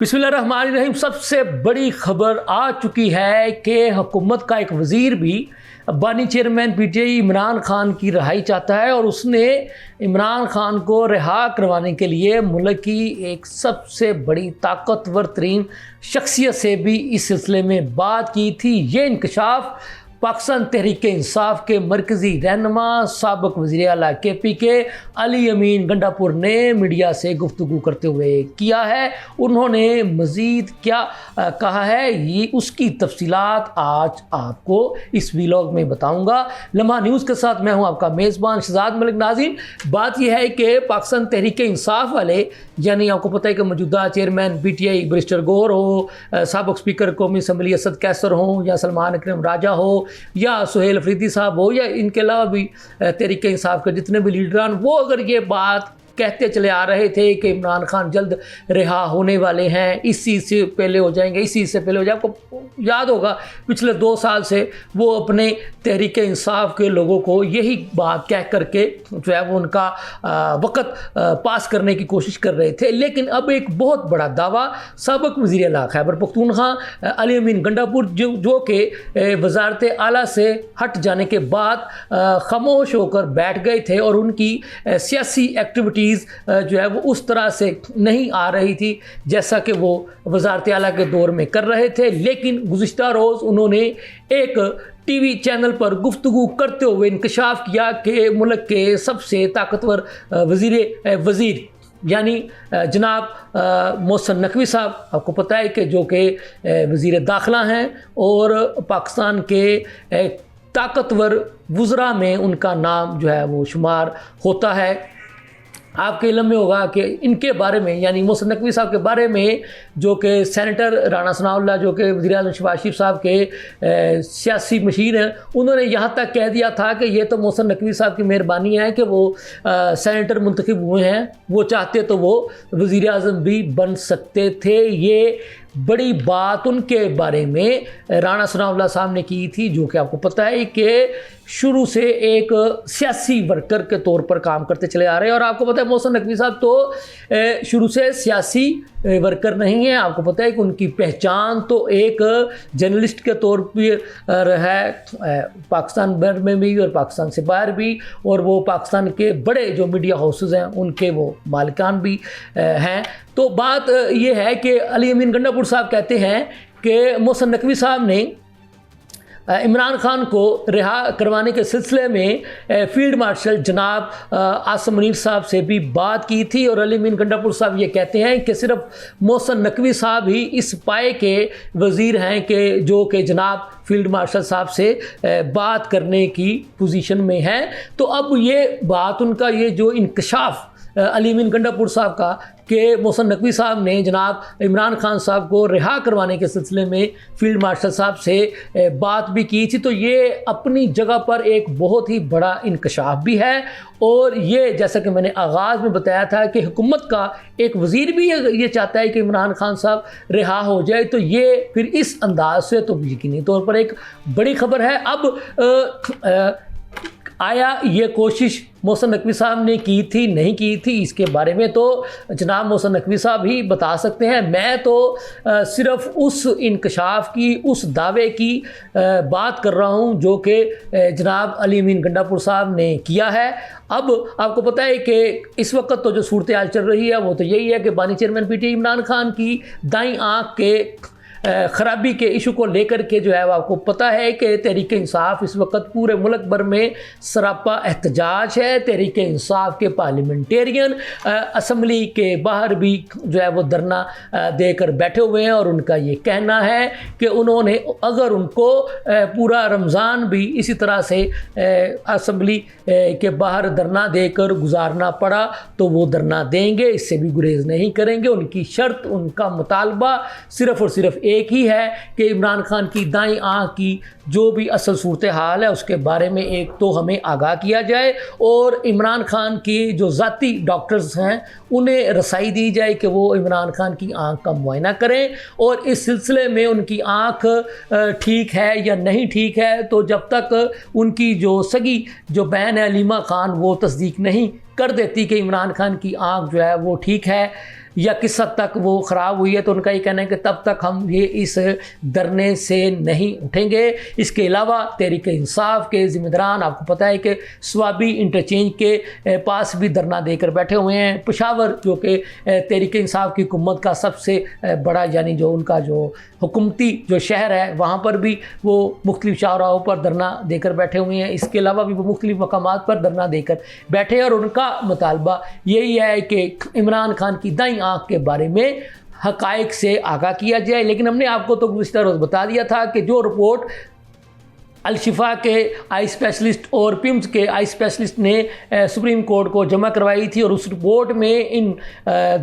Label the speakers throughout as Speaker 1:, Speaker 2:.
Speaker 1: बिस्मिल्लाहिर्रहमानिर्रहीम। सबसे बड़ी खबर आ चुकी है कि हुकूमत का एक वज़ीर भी बानी चेयरमैन पीटीआई इमरान खान की रिहाई चाहता है और उसने इमरान खान को रिहा करवाने के लिए मुल्क की एक सबसे बड़ी ताकतवर तरीन शख्सियत से भी इस सिलसिले में बात की थी। ये इंकशाफ पाकिस्तान तहरीक इंसाफ के मरकज़ी रहनुमा साबिक़ वज़ीर आला KP के अली अमीन गंडापुर ने मीडिया से गुफ्तगू करते हुए किया है। उन्होंने मज़ीद क्या कहा है, ये उसकी तफसीलात आज आपको इस व्लॉग में बताऊंगा। लम्हा न्यूज़ के साथ मैं हूं आपका मेज़बान शहजाद मलिक। नाज़रीन, बात यह है कि पाकिस्तान तहरीक इंसाफ वाले, यानी आपको पता है कि मौजूदा चेयरमैन PTI बैरिस्टर गौहर हो, साबिक़ स्पीकर कौमी असम्बली असद कैसर हो, या सलमान अकरम राजा हो, या सुहेल अफरीदी साहब हो, या इनके अलावा भी तहरीक इंसाफ के जितने भी लीडरान, वो अगर ये बात कहते चले आ रहे थे कि इमरान खान जल्द रिहा होने वाले हैं, इसी से पहले हो जाएंगे, इसी से पहले हो जाए। आपको याद होगा पिछले 2 साल से वो अपने तहरीक इंसाफ के लोगों को यही बात कह करके जो है वो उनका वक़्त पास करने की कोशिश कर रहे थे। लेकिन अब एक बहुत बड़ा दावा साबिक़ वज़ीर आला खैबर पख्तूनख्वा अली अमीन गंडापुर जो कि वज़ारत आला से हट जाने के बाद खामोश होकर बैठ गए थे और उनकी सियासी एक्टिविटी जो है वो उस तरह से नहीं आ रही थी जैसा कि वो वज़ारत आला के दौर में कर रहे थे। लेकिन गुज़िश्ता रोज़ उन्होंने एक टीवी चैनल पर गुफ्तगू करते हुए इंकशाफ किया कि मुल्क के सबसे ताकतवर वज़ीर यानी जनाब मोहसिन नकवी साहब, आपको पता है कि जो कि वज़ीर दाखिला हैं और पाकिस्तान के ताकतवर वुज़रा में उनका नाम जो है वो शुमार होता है। आपके इल्म में होगा कि इनके बारे में, यानी मोहसिन नकवी साहब के बारे में, जो कि सेनेटर राना सनाउल्लाह, जो कि वज़ीर आज़म शहबाज शरीफ साहब के सियासी मशीर हैं, उन्होंने यहाँ तक कह दिया था कि ये तो मोहसिन नकवी साहब की मेहरबानी है कि वो सेनेटर मुंतखब हुए हैं, वो चाहते तो वो वज़ीर आज़म भी बन सकते थे। ये बड़ी बात उनके बारे में राना सनाउल्लाह साहब ने की थी, जो कि आपको पता है कि शुरू से एक सियासी वर्कर के तौर पर काम करते चले आ रहे हैं। और आपको पता है मोहसिन नकवी साहब तो शुरू से सियासी वर्कर नहीं है। आपको पता है कि उनकी पहचान तो एक जर्नलिस्ट के तौर पर है, पाकिस्तान भर में भी और पाकिस्तान से बाहर भी, और वो पाकिस्तान के बड़े जो मीडिया हाउसेस हैं उनके वो मालिकान भी हैं। तो बात ये है कि अली अमीन गंडापुर साहब कहते हैं कि मोहसिन नकवी साहब ने इमरान खान को रिहा करवाने के सिलसिले में फील्ड मार्शल जनाब आसिम मुनीर साहब से भी बात की थी। और अली अमीन गंडापुर साहब ये कहते हैं कि सिर्फ मोहसिन नकवी साहब ही इस पाए के वज़ीर हैं कि जो कि जनाब फील्ड मार्शल साहब से बात करने की पोजीशन में हैं। तो अब ये बात, उनका ये जो इंकशाफ अली अमीन गंडापुर साहब का कि मोहसिन नकवी साहब ने जनाब इमरान खान साहब को रिहा करवाने के सिलसिले में फील्ड मार्शल साहब से बात भी की थी, तो ये अपनी जगह पर एक बहुत ही बड़ा इंकशाफ भी है। और ये जैसा कि मैंने आगाज़ में बताया था कि हुकूमत का एक वज़ीर भी ये चाहता है कि इमरान खान साहब रिहा हो जाए, तो ये फिर इस अंदाज से तो यकीनी तौर पर एक बड़ी खबर है। अब आया ये कोशिश मोहसिन नकवी साहब ने की थी, नहीं की थी, इसके बारे में तो जनाब मोहसिन नकवी साहब ही बता सकते हैं। मैं तो सिर्फ उस इंकशाफ की, उस दावे की बात कर रहा हूं जो कि जनाब अली अमीन गंडापुर साहब ने किया है। अब आपको पता है कि इस वक्त तो जो सूरत हाल चल रही है वो तो यही है कि बानी चेयरमैन PTI इमरान खान की दाईं आँख के ख़राबी के इशू को लेकर के जो है वो आपको पता है कि तहरीक इंसाफ इस वक्त पूरे मुल्क भर में सरापा एहतजाज है। तहरीक इंसाफ के पार्लियामेंटेरियन असम्बली के बाहर भी जो है वो धरना देकर बैठे हुए हैं और उनका ये कहना है कि उन्होंने, अगर उनको पूरा रमज़ान भी इसी तरह से असम्बली के बाहर धरना देकर गुजारना पड़ा तो वो धरना देंगे, इससे भी गुरेज नहीं करेंगे। उनकी शर्त, उनका मुतालबा सिर्फ़ और सिर्फ एक ही है कि इमरान खान की दाईं आँख की जो भी असल सूरत हाल है उसके बारे में एक तो हमें आगाह किया जाए, और इमरान खान की जो ज़ाती डॉक्टर्स हैं उन्हें रसाई दी जाए कि वो इमरान खान की आँख का मुआयना करें। और इस सिलसिले में उनकी आँख ठीक है या नहीं ठीक है, तो जब तक उनकी जो सगी जो बहन है अलीमा खान वो तस्दीक नहीं कर देती कि इमरान खान की आँख जो है वो ठीक है, या किस हद तक वो ख़राब हुई है, तो उनका ये कहना है कि तब तक हम ये इस धरने से नहीं उठेंगे। इसके अलावा तहरीक इंसाफ के ज़िम्मेदारान, आपको पता है कि स्वाबी इंटरचेंज के पास भी धरना देकर बैठे हुए हैं। पेशावर जो कि तहरीक इंसाफ की हुकूमत का सबसे बड़ा यानी जो उनका जो हुकूमती जो शहर है, वहाँ पर भी वो मुख्तलिफ शाहराहों पर धरना देकर बैठे हुए हैं। इसके अलावा भी वो मुख्तलिफ मकामात पर धरना देकर बैठे हैं और उनका मुतालबा यही है कि इमरान खान की दाईं आँख के बारे में हक़ाइक़ से आगाह किया जाए। लेकिन हमने आपको तो गुज़िश्ता रोज़ बता दिया था कि जो रिपोर्ट अल-शिफा के आई स्पेशलिस्ट और पिम्स के आई स्पेशलिस्ट ने सुप्रीम कोर्ट को जमा करवाई थी, और उस रिपोर्ट में इन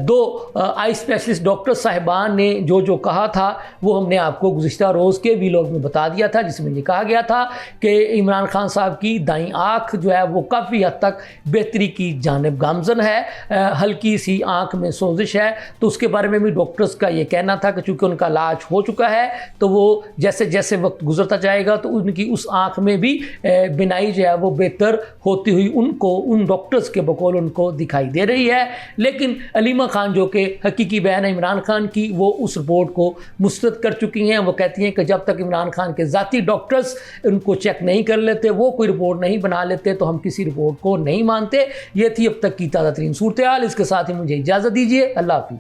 Speaker 1: दो आई स्पेशलिस्ट डॉक्टर साहिबान ने जो जो कहा था वो हमने आपको गुज़िश्ता रोज़ के वीलॉग में बता दिया था, जिसमें ये कहा गया था कि इमरान खान साहब की दाईं आँख जो है वो काफ़ी हद तक बेहतरी की जानिब गामज़न है, हल्की सी आँख में सोजिश है। तो उसके बारे में भी डॉक्टर्स का ये कहना था कि चूँकि उनका इलाज हो चुका है तो वो जैसे जैसे वक्त गुजरता जाएगा तो उनकी उस आँख में भी बिनाई जो है वो बेहतर होती हुई उनको, उन डॉक्टर्स के बकौल उनको दिखाई दे रही है। लेकिन अलीमा खान जो कि हकीकी बहन है इमरान खान की, वो उस रिपोर्ट को मुस्तरद कर चुकी हैं। वो कहती हैं कि जब तक इमरान खान के ज़ाती डॉक्टर्स उनको चेक नहीं कर लेते, वो कोई रिपोर्ट नहीं बना लेते, तो हम किसी रिपोर्ट को नहीं मानते। ये थी अब तक की ताज़ा तरीन सूरत हाल। इसके साथ ही मुझे इजाज़त दीजिए। अल्लाह हाफ़िज़।